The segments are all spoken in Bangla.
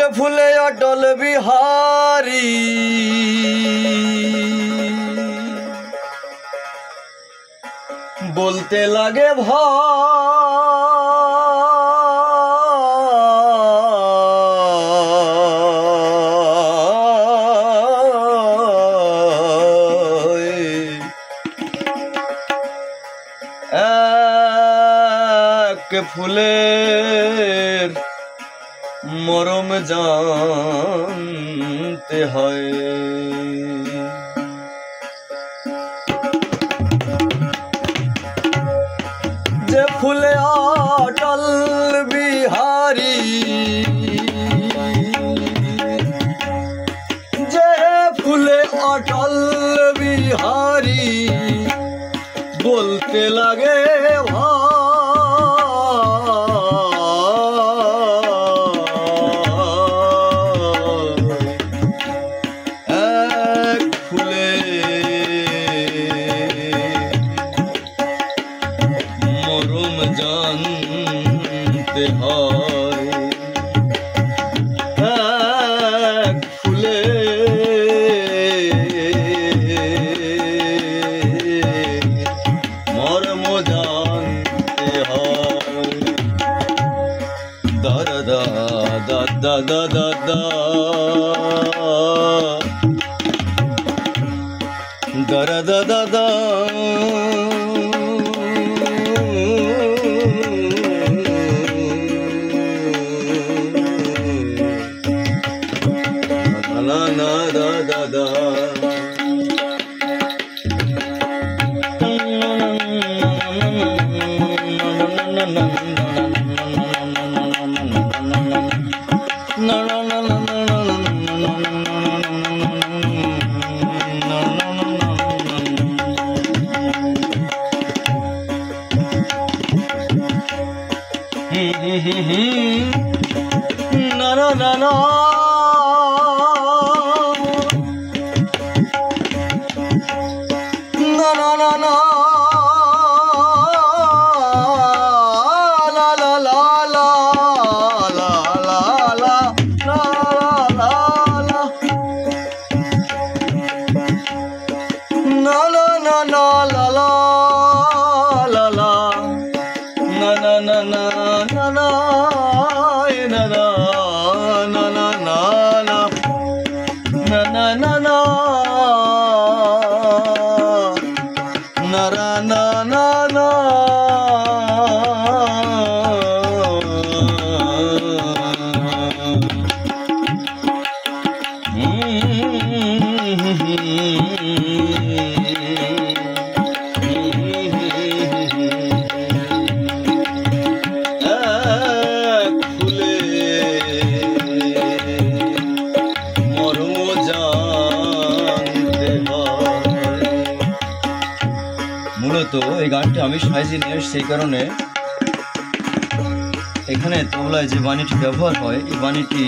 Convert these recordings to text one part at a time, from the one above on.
যে ফুলে অটল বিহারী বলতে লাগে ভাই এক ফুলের মরম জানতে হয়। যে ফুলে অটল বিহারী যে ফুলে অটল বিহারী বলতে লাগে এক ফুলে মরম জানতে হয়। এক ফুলে মরম জানতে হয়। দা দা দা দা দা দা দা দা দা দা দা la la da da da na na na na মূলত এই গানটি আমি সাইজে নিয়ে এসেছি এই কারণে এখানে তবলায় যে বাণীটি ব্যবহার হয় এই বাণীটি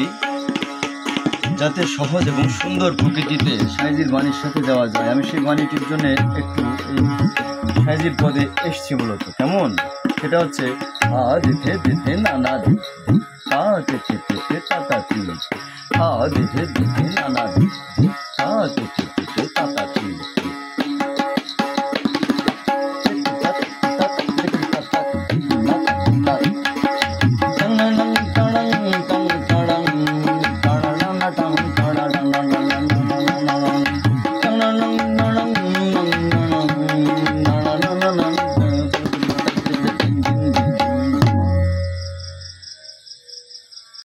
যাতে সহজ এবং সুন্দর প্রকৃতিতে সাইজির বাণীর সাথে দেওয়া যায় আমি সেই বাণীটির জন্য একটু এই সাইজির পদে এসছি মূলত। কেমন সেটা হচ্ছে আ দেখে দেখে নানা তা দেখে দেখে তাতাতি আ দেখে দেখে নানা তা দেখে দেখে তাতাতি